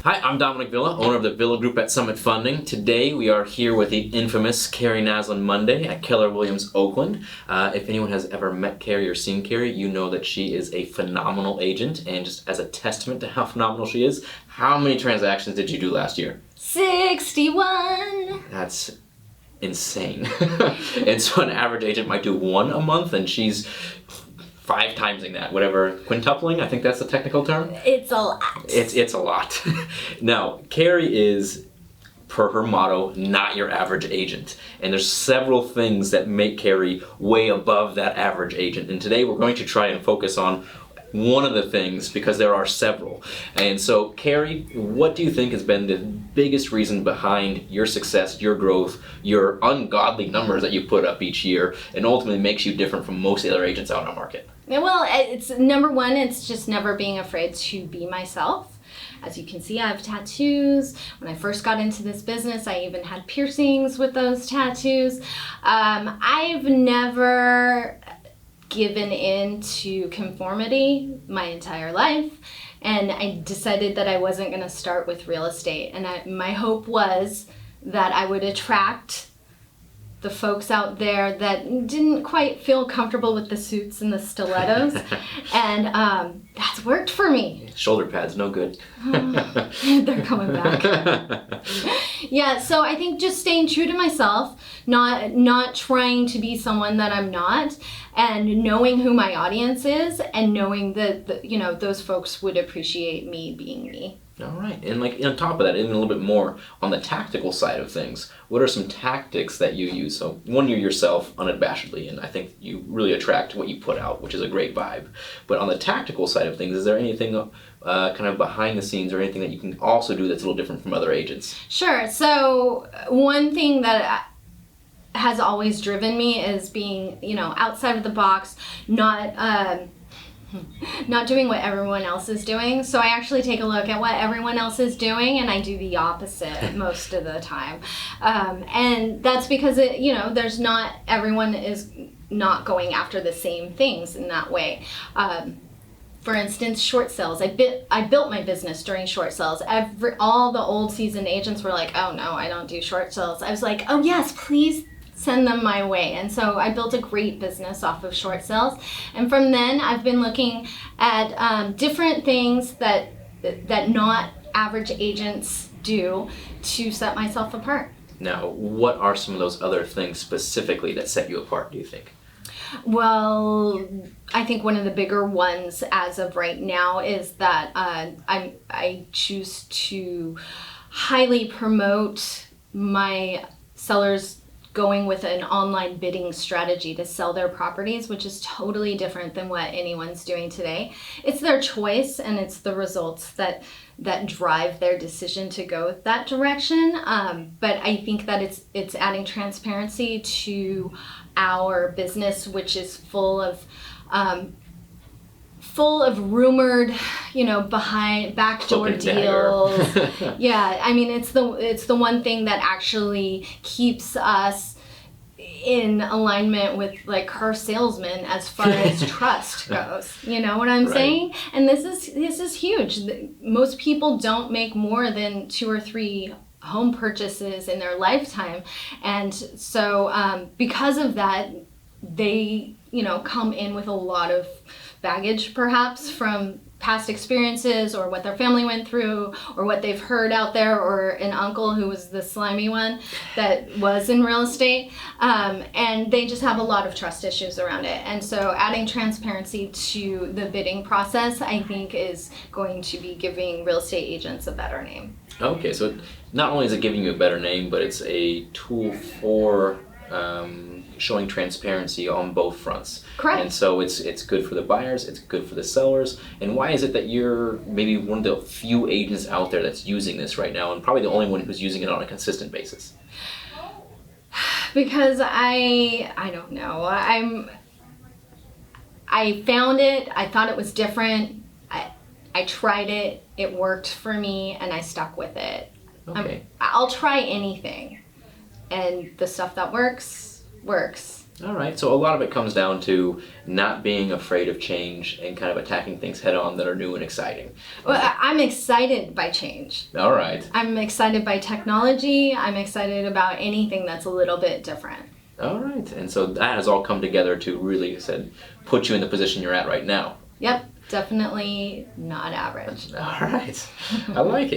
Hi, I'm Dominic Villa, owner of the Villa Group at Summit Funding. Today we are here with the infamous Kerry Naslund Monday at Keller Williams, Oakland. If anyone has ever met Kerry or seen Kerry, you know that she is a phenomenal agent, and just as a testament to how phenomenal she is, how many transactions did you do last year? 61! That's insane. And so an average agent might do one a month, and she's 5 timesing that, whatever, quintupling, I think that's the technical term. It's a lot. It's a lot. Now, Kerry is, per her motto, not your average agent. And there's several things that make Kerry way above that average agent. And today we're going to try and focus on one of the things, because there are several. And so, Kerry, what do you think has been the biggest reason behind your success, your growth, your ungodly numbers that you put up each year, and ultimately makes you different from most of the other agents out in the market? Yeah, well, it's number one, it's just never being afraid to be myself. As you can see, I have tattoos. When I first got into this business, I even had piercings with those tattoos. I've never given in to conformity my entire life, and I decided that I wasn't going to start with real estate. And my hope was that I would attract the folks out there that didn't quite feel comfortable with the suits and the stilettos, and that's worked for me. Shoulder pads, no good. They're coming back. Yeah, so I think just staying true to myself, not trying to be someone that I'm not, and knowing who my audience is, and knowing that those folks would appreciate me being me. All right, and on top of that, even a little bit more on the tactical side of things, what are some tactics that you use? So one, you're yourself unabashedly, and I think you really attract what you put out, which is a great vibe. But on the tactical side of things, is there anything kind of behind the scenes or anything that you can also do that's a little different from other agents? Sure. So one thing that has always driven me is being, outside of the box, not doing what everyone else is doing. So I actually take a look at what everyone else is doing, and I do the opposite most of the time. And that's because everyone is not going after the same things in that way. For instance, short sales. I built my business during short sales. All the old seasoned agents were like, "Oh no, I don't do short sales." I was like, "Oh yes, please send them my way." And so I built a great business off of short sales. And from then I've been looking at different things that not average agents do to set myself apart. Now, what are some of those other things specifically that set you apart, do you think? Well, I think one of the bigger ones as of right now is that I choose to highly promote my sellers going with an online bidding strategy to sell their properties, which is totally different than what anyone's doing today. It's their choice, and it's the results that drive their decision to go that direction. But I think that it's adding transparency to our business, which is full of rumored, behind backdoor deals. Yeah, I mean, it's the one thing that actually keeps us in alignment with car salesmen as far as trust goes. You know what I'm saying? And this is huge. Most people don't make more than 2 or 3 home purchases in their lifetime, and so because of that, they come in with a lot of baggage, perhaps from past experiences, or what their family went through, or what they've heard out there, or an uncle who was the slimy one that was in real estate, and they just have a lot of trust issues around it. And so adding transparency to the bidding process, I think, is going to be giving real estate agents a better name. Okay, so not only is it giving you a better name, but it's a tool for showing transparency on both fronts. Correct. And so it's good for the buyers, it's good for the sellers. And why is it that you're maybe one of the few agents out there that's using this right now, and probably the only one who's using it on a consistent basis? Because I don't know. I found it. I thought it was different. I tried it. It worked for me, and I stuck with it. Okay. I'll try anything, and the stuff that works. All right. So a lot of it comes down to not being afraid of change and kind of attacking things head on that are new and exciting. Well, I'm excited by change. All right. I'm excited by technology. I'm excited about anything that's a little bit different. All right. And so that has all come together to really, like I said, put you in the position you're at right now. Yep, definitely not average. All right. I like it.